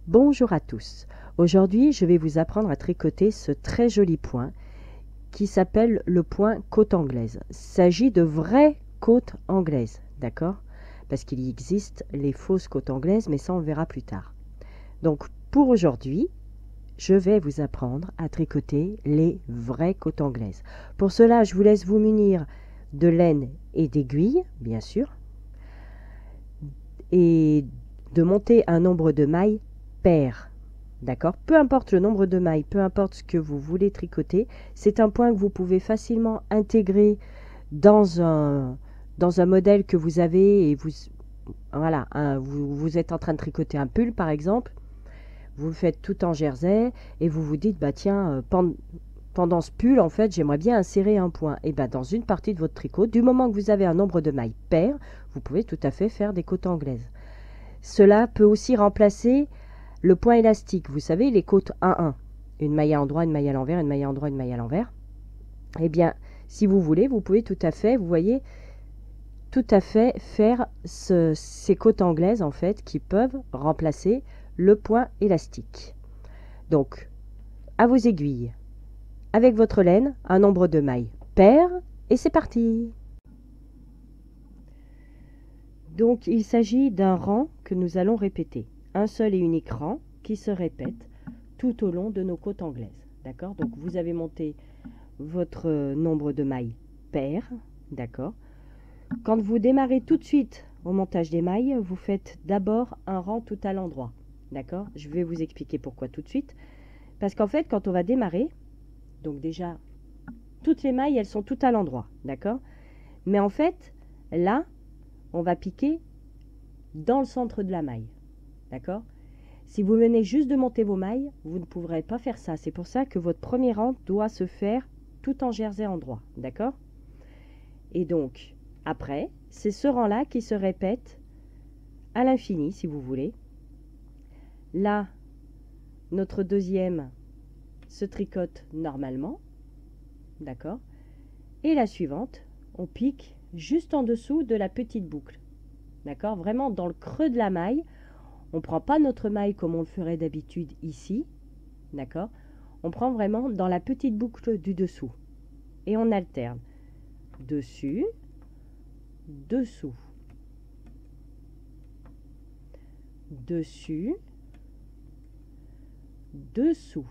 Bonjour à tous. Aujourd'hui, je vais vous apprendre à tricoter ce très joli point qui s'appelle le point côte anglaise. Il s'agit de vraies côtes anglaises, d'accord? Parce qu'il existe les fausses côtes anglaises, mais ça on le verra plus tard. Donc pour aujourd'hui, je vais vous apprendre à tricoter les vraies côtes anglaises. Pour cela, je vous laisse vous munir de laine et d'aiguilles, bien sûr, et de monter un nombre de mailles pair. D'accord? Peu importe le nombre de mailles, peu importe ce que vous voulez tricoter, c'est un point que vous pouvez facilement intégrer dans un modèle que vous avez et voilà, vous êtes en train de tricoter un pull par exemple, vous le faites tout en jersey et vous vous dites, bah tiens, pendant ce pull, en fait, j'aimerais bien insérer un point. Et bien, dans une partie de votre tricot, du moment que vous avez un nombre de mailles pair, vous pouvez tout à fait faire des côtes anglaises. Cela peut aussi remplacer le point élastique. Vous savez, les côtes 1-1. Une maille à l'endroit, une maille à l'envers, une maille à l'endroit, une maille à l'envers. Eh bien, si vous voulez, vous pouvez tout à fait, vous voyez, tout à fait faire ces côtes anglaises, en fait, qui peuvent remplacer le point élastique. Donc, à vos aiguilles, avec votre laine, un nombre de mailles pair, et c'est parti. Donc, il s'agit d'un rang que nous allons répéter. Un seul et unique rang qui se répète tout au long de nos côtes anglaises. D'accord? Donc, vous avez monté votre nombre de mailles pair. D'accord? Quand vous démarrez tout de suite au montage des mailles, vous faites d'abord un rang tout à l'endroit. D'accord? Je vais vous expliquer pourquoi tout de suite. Parce qu'en fait, quand on va démarrer, donc déjà, toutes les mailles, elles sont toutes à l'endroit. D'accord? Mais en fait, là, on va piquer dans le centre de la maille. D'accord? Si vous venez juste de monter vos mailles, vous ne pourrez pas faire ça. C'est pour ça que votre premier rang doit se faire tout en jersey endroit. D'accord? Et donc, après, c'est ce rang-là qui se répète à l'infini, si vous voulez. Là, notre deuxième se tricote normalement. D'accord? Et la suivante, on pique juste en dessous de la petite boucle. D'accord? Vraiment dans le creux de la maille. On ne prend pas notre maille comme on le ferait d'habitude ici. D'accord? On prend vraiment dans la petite boucle du dessous. Et on alterne. Dessus, dessous. Dessus, dessous.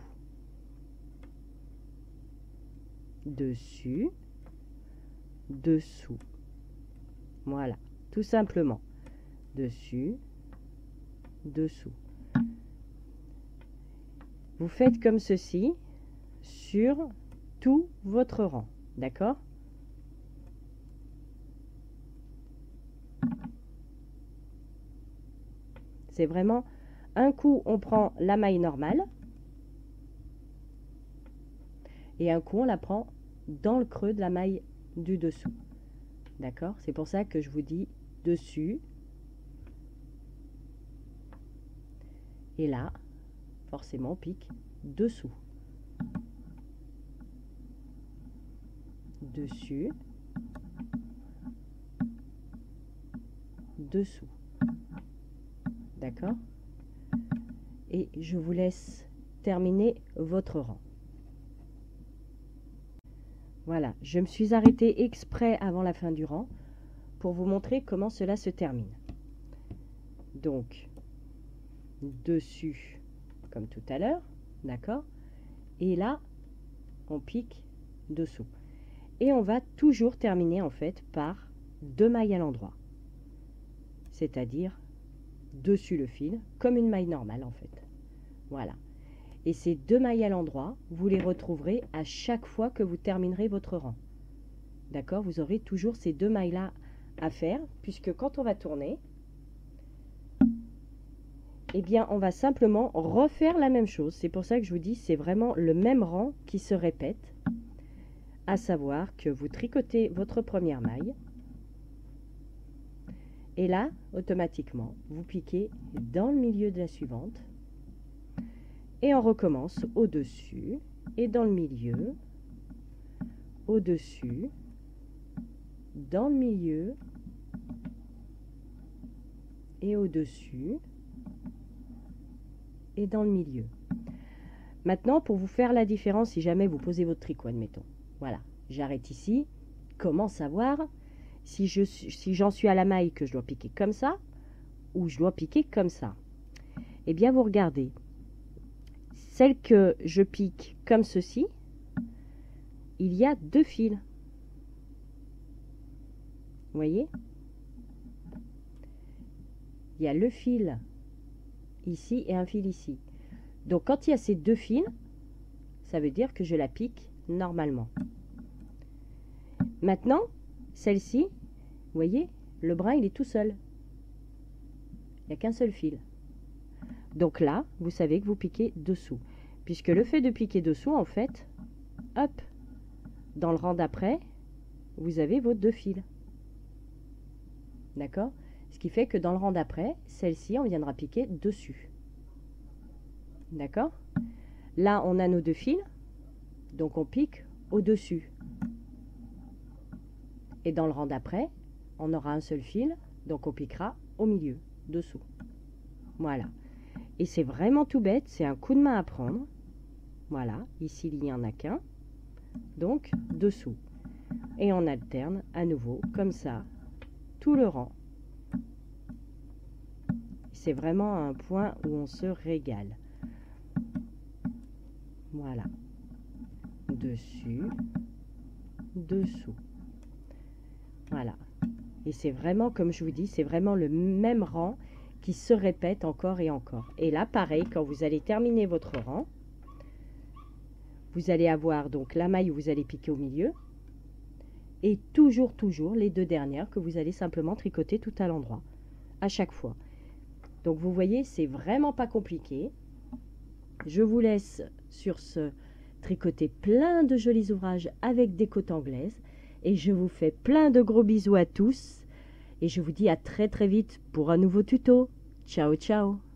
Dessus, dessous. Voilà, tout simplement. Dessus, dessous. Vous faites comme ceci sur tout votre rang. D'accord? C'est vraiment un coup, on prend la maille normale et un coup, on la prend dans le creux de la maille du dessous. D'accord? C'est pour ça que je vous dis dessus. Et là, forcément, on pique dessous. Dessus. Dessous. D'accord? Et je vous laisse terminer votre rang. Voilà, je me suis arrêtée exprès avant la fin du rang pour vous montrer comment cela se termine. Donc, dessus, comme tout à l'heure, d'accord? Et là, on pique dessous. Et on va toujours terminer en fait par 2 mailles à l'endroit. C'est-à-dire dessus le fil, comme une maille normale en fait. Voilà. Et ces 2 mailles à l'endroit, vous les retrouverez à chaque fois que vous terminerez votre rang. D'accord? Vous aurez toujours ces 2 mailles-là à faire, puisque quand on va tourner, eh bien, on va simplement refaire la même chose. C'est pour ça que je vous dis, c'est vraiment le même rang qui se répète, à savoir que vous tricotez votre première maille, et là, automatiquement, vous piquez dans le milieu de la suivante, et on recommence au-dessus, et dans le milieu, au-dessus, dans le milieu, et au-dessus, et dans le milieu. Maintenant, pour vous faire la différence, si jamais vous posez votre tricot, admettons. Voilà, j'arrête ici. Comment savoir si j'en suis à la maille que je dois piquer comme ça ou je dois piquer comme ça? Eh bien, vous regardez. Celle que je pique comme ceci, il y a 2 fils. Vous voyez? Il y a le fil ici et un fil ici. Donc, quand il y a ces 2 fils, ça veut dire que je la pique normalement. Maintenant, celle-ci, vous voyez, le brin, il est tout seul. Il n'y a qu'un seul fil. Donc là, vous savez que vous piquez dessous. Puisque le fait de piquer dessous, en fait, hop, dans le rang d'après, vous avez vos 2 fils. D'accord? Ce qui fait que dans le rang d'après, celle-ci, on viendra piquer dessus. D'accord? Là, on a nos 2 fils, donc on pique au-dessus. Et dans le rang d'après, on aura un seul fil, donc on piquera au milieu, dessous. Voilà. Et c'est vraiment tout bête, c'est un coup de main à prendre. Voilà, ici il n'y en a qu'un. Donc, dessous. Et on alterne à nouveau, comme ça, tout le rang. C'est vraiment un point où on se régale. Voilà. Dessus, dessous. Voilà. Et c'est vraiment, comme je vous dis, c'est vraiment le même rang qui se répète encore et encore. Et là, pareil, quand vous allez terminer votre rang, vous allez avoir donc la maille où vous allez piquer au milieu et toujours les 2 dernières que vous allez simplement tricoter tout à l'endroit, à chaque fois. Donc vous voyez, c'est vraiment pas compliqué. Je vous laisse sur ce tricoter plein de jolis ouvrages avec des côtes anglaises et je vous fais plein de gros bisous à tous et je vous dis à très vite pour un nouveau tuto. Ciao ciao.